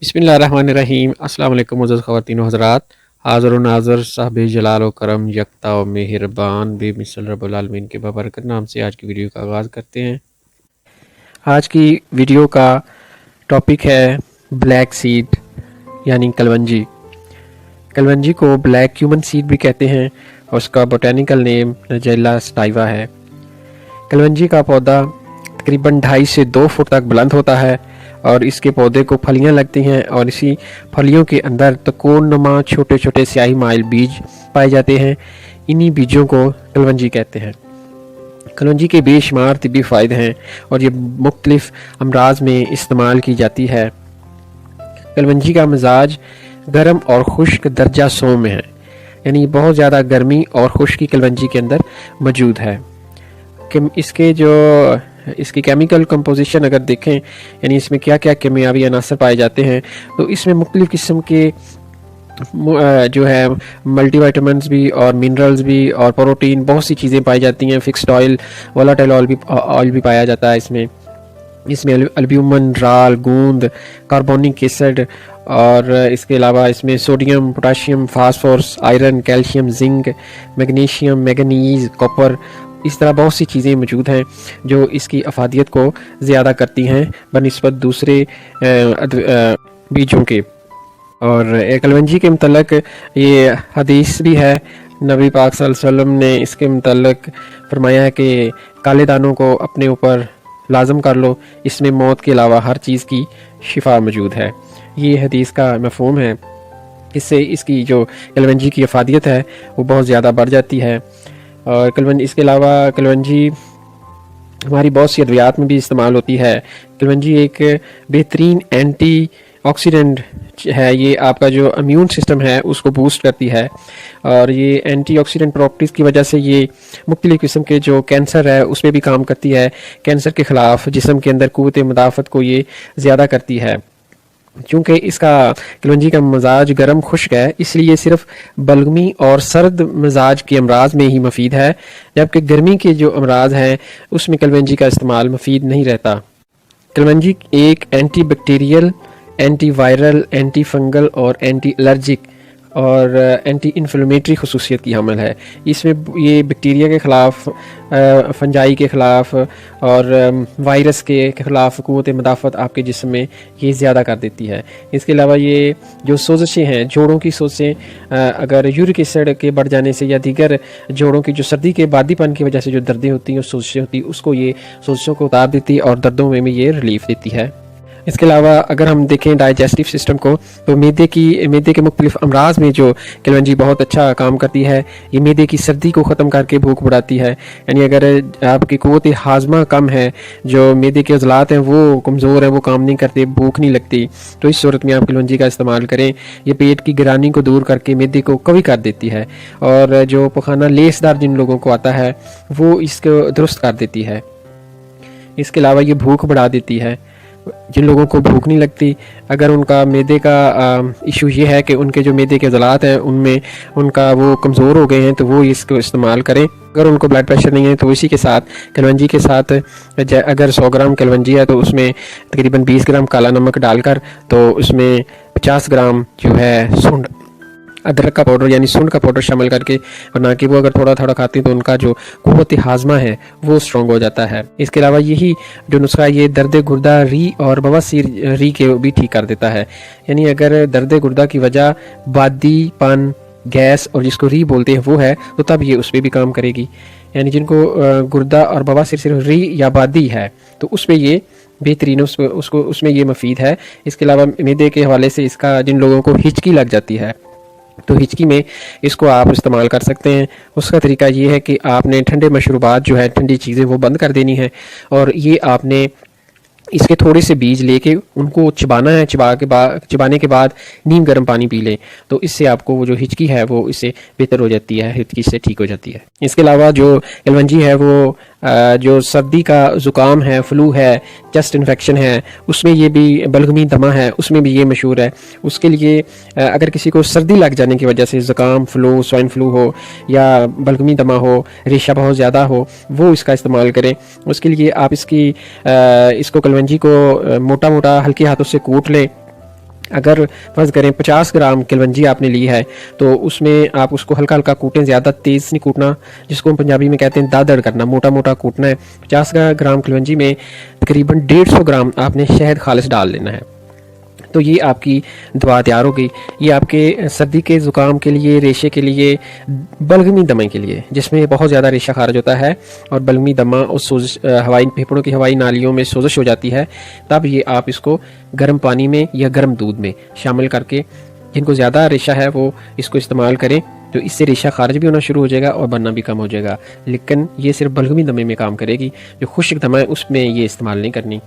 बिस्मिल्लाहिर्रहमानिर्रहीम। अस्सलाम वालेकुम मुअज़्ज़ज़ ख़वातीन व हज़रात। हाज़िर व नाज़िर साहिब जलाल व करम यकता व मेहरबान बेमिसल रब्बुल आलमीन के बाबरकत नाम से आज की वीडियो का आगाज़ करते हैं। आज की वीडियो का टॉपिक है ब्लैक सीड यानी कलवंजी। कलवंजी को ब्लैक क्यूमन सीड भी कहते हैं और उसका बोटेनिकल नेम नजेला स्टाइवा है। कलवंजी का पौधा तकरीबन 2.5 से 2 फुट तक बुलंद होता है और इसके पौधे को फलियां लगती हैं और इसी फलियों के अंदर तकोन नुमा छोटे छोटे स्याही माइल बीज पाए जाते हैं। इन्हीं बीजों को कलवंजी कहते हैं। कलवंजी के बेशुमार तिब्बी फ़ायदे हैं और ये मुख्तलिफ अमराज में इस्तेमाल की जाती है। कलवंजी का मिजाज गर्म और खुश्क दर्जा सौम्य है, यानी बहुत ज़्यादा गर्मी और खुश्की कलवंजी के अंदर मौजूद है। कि इसकी केमिकल कंपोजिशन अगर देखें, यानी इसमें क्या क्या केमियावी अनासर पाए जाते हैं, तो इसमें मुख्तलिफ़ किस्म के जो है मल्टीविटामिन्स भी और मिनरल्स भी और प्रोटीन बहुत सी चीज़ें पाई जाती हैं। फिक्स्ड ऑयल, वोलाटाइल ऑयल भी पाया जाता है इसमें अल्ब्यूमिन, राल, गूंद, कार्बोनिक एसिड और इसके अलावा इसमें sodium, potassium, phosphorus, iron, calcium, zinc, magnesium, manganese, copper, इस तरह बहुत सी चीज़ें मौजूद हैं जो इसकी अफादियत को ज़्यादा करती हैं बनिस्बत दूसरे बीजों के। और कलवंजी के मतलब ये हदीस भी है, नबी पाक सल्लल्लाहु अलैहि वसल्लम ने इसके मतलब फरमाया है कि काले दानों को अपने ऊपर लाजम कर लो, इसमें मौत के अलावा हर चीज़ की शिफा मौजूद है। ये हदीस का मफहूम है। इससे इसकी जो कलवंजी की अफादियत है वो बहुत ज़्यादा बढ़ जाती है। और इसके अलावा कलवंजी हमारी बहुत सी अद्वियात में भी इस्तेमाल होती है। कलवंजी एक बेहतरीन एंटी ऑक्सीडेंट है। ये आपका जो इम्यून सिस्टम है उसको बूस्ट करती है और ये एंटी ऑक्सीडेंट प्रॉपर्टीज़ की वजह से ये मुख्तलिफ़ किस्म के जो कैंसर है उस पर भी काम करती है। कैंसर के ख़िलाफ़ जिस्म के अंदर क़ुव्वत मुदाफ़त को ये ज़्यादा करती है। चूँकि इसका कलवंजी का मिजाज गर्म खुश्क है, इसलिए सिर्फ बलगमी और सर्द मिजाज के अमराज में ही मुफीद है, जबकि गर्मी के जो अमराज हैं उसमें कलवंजी का इस्तेमाल मुफीद नहीं रहता। कलवंजी एक anti bacterial, anti viral, anti fungal और एंटी एलर्जिक और एंटी इन्फ्लेमेटरी खसूसियत की हामिल है। इसमें ये बैक्टीरिया के ख़िलाफ़, फंजाई के ख़िलाफ़ और वायरस के ख़िलाफ़ क़ुव्वत मुदाफ़त आपके जिस्म में ये ज़्यादा कर देती है। इसके अलावा ये जो सोज़शें हैं, जोड़ों की सोज़ें, अगर यूरिक एसिड के बढ़ जाने से या दीगर जोड़ों की जो सर्दी के बादीपन की वजह से जो दर्दें होती हैं और सोज़शें होती हैं, उसको ये सोज़शों को उतार देती है और दर्दों में भी ये रिलीफ़ देती है। इसके अलावा अगर हम देखें डाइजेस्टिव सिस्टम को, तो मैदे के मुख्तलिफ अमराज में जो कलवंजी बहुत अच्छा काम करती है। ये मैदे की सर्दी को ख़त्म करके भूख बढ़ाती है। यानी अगर आपकी क़ुव्वत हाज़मा कम है, जो मैदे के अज़लात हैं वो कमज़ोर हैं, वो काम नहीं करते, भूख नहीं लगती, तो इस सूरत में आप कलवंजी का इस्तेमाल करें। ये पेट की गिरानी को दूर करके मैदे को कवी कर देती है और जो पखाना लेसदार जिन लोगों को आता है वो इसको दुरुस्त कर देती है। इसके अलावा ये भूख बढ़ा देती है। जिन लोगों को भूख नहीं लगती, अगर उनका मैदे का इशू ये है कि उनके जो मैदे के अज़लात हैं उनमें उनका वो कमज़ोर हो गए हैं, तो वो इसको इस्तेमाल करें। अगर उनको ब्लड प्रेशर नहीं है तो इसी के साथ कलवंजी के साथ अगर 100 ग्राम कलवंजी है तो उसमें तकरीबन 20 ग्राम काला नमक डालकर, तो उसमें 50 ग्राम जो है सूंड अदरक का पाउडर यानी सूंड का पाउडर शामिल करके बना के वो अगर थोड़ा थोड़ा खाते हैं तो उनका जो क़ुव्वत हाज़मा है वो स्ट्रॉन्ग हो जाता है। इसके अलावा यही जो नुस्खा ये दर्द गुर्दा, री और बवासीर री के भी ठीक कर देता है। यानी अगर दर्द गुर्दा की वजह बादीपन, गैस और जिसको री बोलते हैं वो है, तो तब ये उस पर भी काम करेगी। यानी जिनको गुर्दा और बवासीर सिर्फ री या बादी है तो उस पर ये बेहतरीन उसमें ये मुफीद है। इसके अलावा मैदे के हवाले से इसका जिन लोगों को हिचकी लग जाती है तो हिचकी में इसको आप इस्तेमाल कर सकते हैं। उसका तरीका ये है कि आपने ठंडे मशरूबात जो है, ठंडी चीज़ें वो बंद कर देनी है और ये आपने इसके थोड़े से बीज लेके उनको चबाना है। चबाने के बाद नीम गर्म पानी पी लें, तो इससे आपको वो जो हिचकी है वो इससे बेहतर हो जाती है, हिचकी से ठीक हो जाती है। इसके अलावा जो कलवंजी है वो जो सर्दी का ज़ुकाम है, फ्लू है, चेस्ट इन्फेक्शन है, उसमें ये भी बलगमी दमा है, उसमें भी ये मशहूर है। उसके लिए अगर किसी को सर्दी लग जाने की वजह से ज़ुकाम, फ्लू, स्वाइन फ्लू हो या बलगमी दमा हो, रेशा बहुत ज़्यादा हो, वो इसका इस्तेमाल करें। उसके लिए आप इसको कलवंजी को मोटा मोटा हल्के हाथों से कूट लें अगर फ़र्ज़ करें 50 ग्राम कलवंजी आपने ली है तो उसमें आप उसको हल्का हल्का कूटें, ज़्यादा तेज़ नहीं कूटना, जिसको हम पंजाबी में कहते हैं दादड़ करना, मोटा मोटा कूटना है। 50 ग्राम कलवंजी में तकरीबन 150 ग्राम आपने शहद खालिस डाल लेना है। तो ये आपकी दवा तैयार हो गई। ये आपके सर्दी के ज़ुकाम के लिए, रेशे के लिए, बलगमी दमे के लिए, जिसमें बहुत ज़्यादा रेशा खारिज होता है और बलगमी दमा और सोजिश, हवाई फेफड़ों की हवाई नालियों में सोजिश हो जाती है, तब ये आप इसको गर्म पानी में या गर्म दूध में शामिल करके, जिनको ज़्यादा रेशा है वो इसको इस्तेमाल करें, तो इससे रेशा खारिज भी होना शुरू हो जाएगा और बनना भी कम हो जाएगा। लेकिन ये सिर्फ बलगमी दमे में काम करेगी, जो खुश्क दमा है उसमें ये इस्तेमाल नहीं करनी।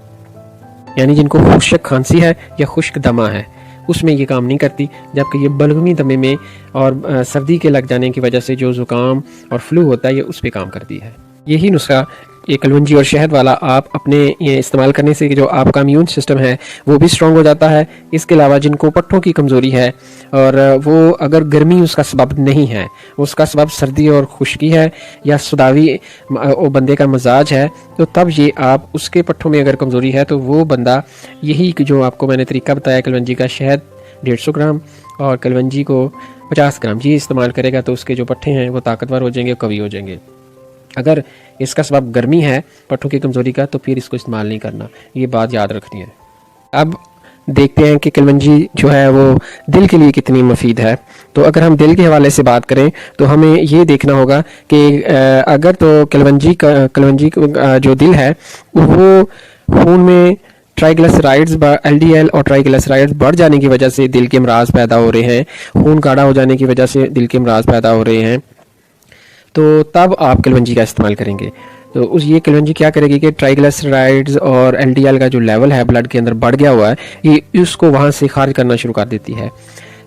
यानी जिनको खुश्क खांसी है या खुश्क दमा है उसमें ये काम नहीं करती, जबकि ये बलगमी दमे में और सर्दी के लग जाने की वजह से जो ज़ुकाम और फ्लू होता है ये उस पर काम करती है। यही नुस्खा ये कलवंजी और शहद वाला आप अपने ये इस्तेमाल करने से जो आपका इम्यून सिस्टम है वो भी स्ट्रॉन्ग हो जाता है। इसके अलावा जिनको पट्ठों की कमज़ोरी है और वो अगर गर्मी उसका सबब नहीं है, उसका सबब सर्दी और खुश्की है या सुदावी बंदे का मजाज है, तो तब ये आप उसके पट्ठों में अगर कमज़ोरी है तो वो बंदा यही जो आपको मैंने तरीका बताया, कलवंजी का शहद 150 ग्राम और कलवंजी को 50 ग्राम ये इस्तेमाल करेगा तो उसके जो पट्ठे हैं वो ताकतवर हो जाएंगे, कवी हो जाएंगे। अगर इसका सबब गर्मी है पट्ठों की कमज़ोरी का तो फिर इसको इस्तेमाल नहीं करना, ये बात याद रखनी है। अब देखते हैं कि कलवंजी जो है वो दिल के लिए कितनी मुफीद है। तो अगर हम दिल के हवाले से बात करें तो हमें ये देखना होगा कि अगर तो कलवंजी का जो दिल है वो खून में ट्राइग्लिसराइड्स LDL और ट्राइग्लिसराइड्स बढ़ जाने की वजह से दिल के अमराज पैदा हो रहे हैं, खून गाढ़ा हो जाने की वजह से दिल के अमराज पैदा हो रहे हैं, तो तब आप कलवंजी का इस्तेमाल करेंगे। तो उस ये कलवंजी क्या करेगी कि ट्राइग्लिसराइड्स और LDL का जो लेवल है ब्लड के अंदर बढ़ गया हुआ है, ये उसको वहाँ से खारिज करना शुरू कर देती है,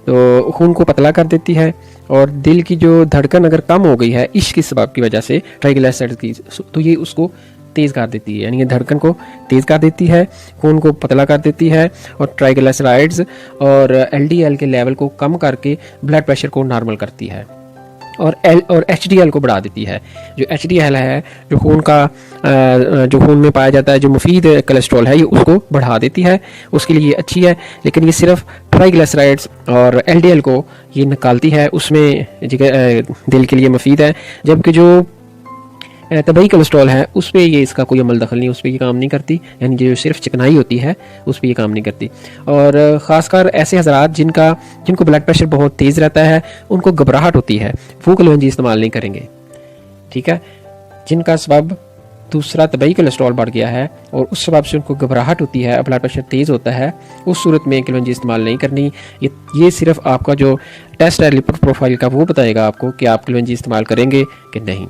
तो खून को पतला कर देती है और दिल की जो धड़कन अगर कम हो गई है इश्क की सबब की वजह से ट्राइग्लिसराइड्स की, तो ये उसको तेज़ कर देती है, यानी ये धड़कन को तेज़ कर देती है, खून को पतला कर देती है और ट्राइग्लिसराइड्स और LDL के लेवल को कम करके ब्लड प्रेशर को नॉर्मल करती है और HDL को बढ़ा देती है। जो HDL है जो खून में पाया जाता है, जो मुफीद कोलेस्ट्रॉल है, ये उसको बढ़ा देती है, उसके लिए ये अच्छी है। लेकिन ये सिर्फ ट्राइग्लिसराइड्स और LDL को ये निकालती है, उसमें दिल के लिए मुफीद है, जबकि जो तबई कोलेस्ट्रॉल है उस पर ये इसका कोई अमल दखल नहीं, उस पर ये काम नहीं करती, यानी जो सिर्फ चिकनाई होती है उस पर ये काम नहीं करती। और ख़ासकर ऐसे हज़रात जिनको ब्लड प्रेशर बहुत तेज़ रहता है, उनको घबराहट होती है, वो कलवंजी इस्तेमाल नहीं करेंगे, ठीक है। जिनका सबब दूसरा तबई कोलेस्ट्रॉल बढ़ गया है और उस सबब से उनको घबराहट होती है, ब्लड प्रेशर तेज़ होता है, उस सूरत में कलवंजी इस्तेमाल नहीं करनी। ये सिर्फ आपका जो टेस्ट है लिपिड प्रोफाइल का वो बताएगा आपको कि आप कलवंजी इस्तेमाल करेंगे कि नहीं।